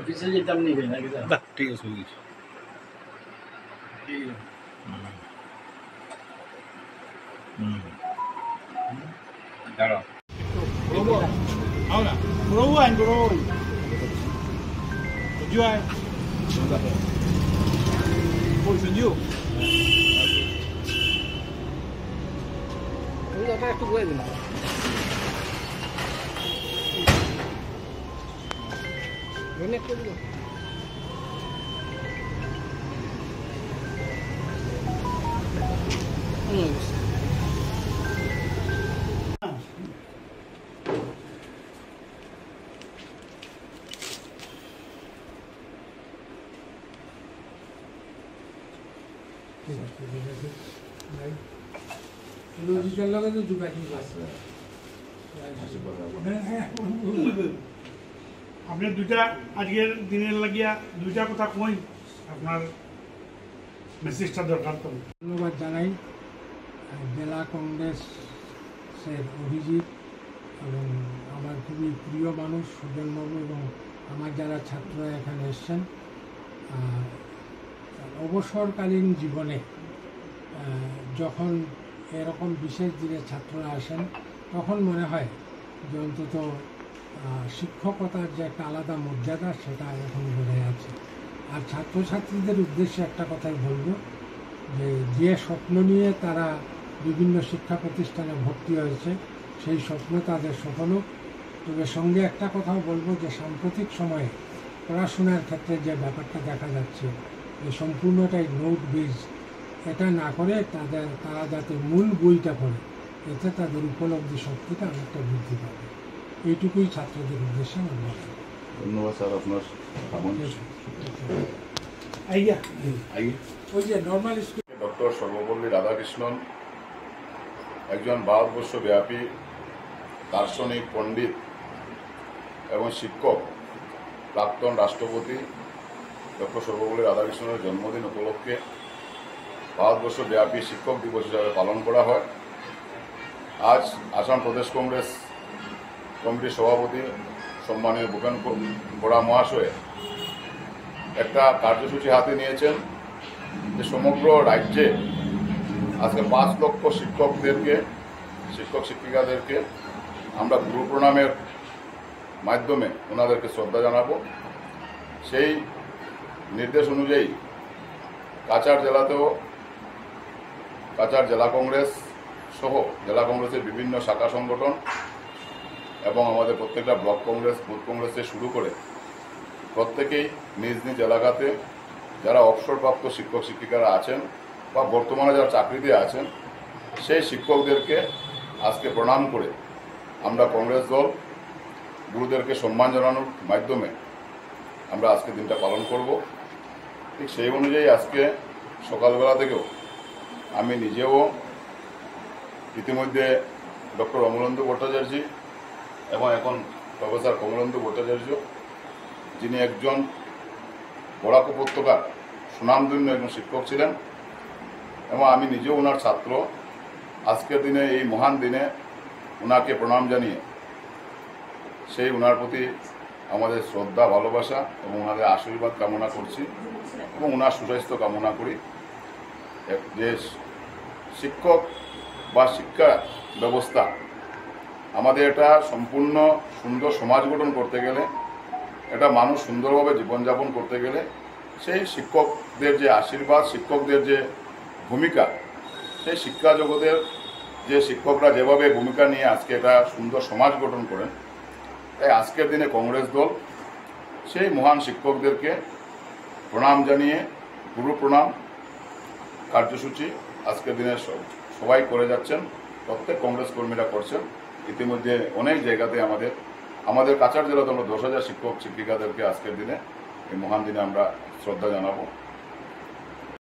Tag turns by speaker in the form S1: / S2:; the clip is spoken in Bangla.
S1: পিছিয়ে যেতাম নি কেন
S2: বাহ ঠিক আছে হয়ে গেছে দাঁড়াও
S1: ahora proban bro jual por señor ini apa itu gue ini ini apa itu logical লগে তো যোগাযোগ আছে
S3: আপনি দুইটা আজকের দিনের লাগিয়া দুইটা কথা কই আপনার মেসেজটা দরকার তো
S4: ধন্যবাদ জানাই জেলা কংগ্রেসের অভিজিৎ এবং আমার খুবই প্রিয় মানুষ সুজনবাবু এবং আমার যারা ছাত্ররা এখানে এসছেন অবসরকালীন জীবনে যখন এরকম বিশেষ দিনে ছাত্ররা আসেন তখন মনে হয় যে অন্তত শিক্ষকতার যে একটা আলাদা মর্যাদা সেটা এখন বজায় আছে আর ছাত্রছাত্রীদের উদ্দেশ্যে একটা কথাই বলব যে স্বপ্ন নিয়ে তারা বিভিন্ন শিক্ষা প্রতিষ্ঠানে ভর্তি হয়েছে সেই স্বপ্ন তাদের সফল হোক তবে সঙ্গে একটা কথাও বলবো যে সাম্প্রতিক সময়ে পড়াশোনার ক্ষেত্রে যে ব্যাপারটা দেখা যাচ্ছে এই সম্পূর্ণটাই নোট বেজ এটা না করে তারা যাতে মূল বইটা পড়ে এতে তাদের উপলব্ধি শক্তিটা অনেকটা বৃদ্ধি পাবে এইটুকুই ছাত্রদের উদ্দেশ্যে আমার বলা
S2: ধন্যবাদ স্যার আপনার
S4: ওই যে normal school
S5: doctor Sarvepalli Radhakrishnan একজন ভারতবর্ষব্যাপী দার্শনিক পণ্ডিত এবং শিক্ষক প্রাক্তন রাষ্ট্রপতি ডক্টর সর্বপল্লী রাধাকৃষ্ণনের জন্মদিন উপলক্ষে ভারতবর্ষব্যাপী শিক্ষক দিবস হিসাবে পালন করা হয় আজ আসাম প্রদেশ কংগ্রেস কমিটির সভাপতি সম্মানীয় ভূপেন বরা মহাশয় একটা কার্যসূচি হাতে নিয়েছেন যে সমগ্র রাজ্যে আজকে 5 লক্ষ শিক্ষক শিক্ষিকাদেরকে আমরা গুরু প্রণামের মাধ্যমে ওনাদেরকে শ্রদ্ধা জানাবো সেই নির্দেশ অনুযায়ী কাছাড় জেলাতেও কাছাড় জেলা কংগ্রেস সহ জেলা কংগ্রেসের বিভিন্ন শাখা সংগঠন এবং আমাদের প্রত্যেকটা ব্লক কংগ্রেস বুথ কংগ্রেস থেকে শুরু করে প্রত্যেকেই নিজ নিজ এলাকাতে যারা অবসরপ্রাপ্ত শিক্ষক শিক্ষিকারা আছেন বা বর্তমানে যারা চাকরিতে আছেন সেই শিক্ষকদেরকে আজকে প্রণাম করে আমরা কংগ্রেস দল গুরুদেরকে সম্মান জানানোর মাধ্যমে আমরা আজকে দিনটা পালন করব ঠিক সেই অনুযায়ী আজকে সকালবেলা থেকেও আমি নিজেও ইতিমধ্যে ডক্টর অমলেন্দু ভট্টাচার্য এবং এখন প্রফেসর কমলেন্দু ভট্টাচার্য যিনি একজন বরাক উপত্যকার সুনামধন্য একজন শিক্ষক ছিলেন এবং আমি নিজেও ওনার ছাত্র আজকের দিনে এই মহান দিনে ওনাকে প্রণাম জানিয়ে সেই ওনার প্রতি আমাদের শ্রদ্ধা ভালোবাসা এবং ওনাদের আশীর্বাদ কামনা করছি এবং ওনার সুস্বাস্থ্য কামনা করি যে শিক্ষক বা শিক্ষা ব্যবস্থা আমাদের এটা সম্পূর্ণ সুন্দর সমাজ গঠন করতে গেলে এটা মানুষ সুন্দরভাবে জীবনযাপন করতে গেলে সেই শিক্ষকদের যে আশীর্বাদ শিক্ষকদের যে ভূমিকা সেই শিক্ষা জগতের যে শিক্ষকরা যেভাবে ভূমিকা নিয়ে আজকে এটা সুন্দর সমাজ গঠন করেন তাই আজকের দিনে কংগ্রেস দল সেই মহান শিক্ষকদেরকে প্রণাম জানিয়ে গুরু প্রণাম কার্যসূচি আজকের দিনে সবাই করে যাচ্ছেন প্রত্যেক কংগ্রেস কর্মীরা করছেন ইতিমধ্যে অনেক জায়গাতে আমাদের কাছাড় জেলাতে আমরা 10,000 শিক্ষক শিক্ষিকাদেরকে আজকের দিনে এই মহান দিনে আমরা শ্রদ্ধা জানাবো।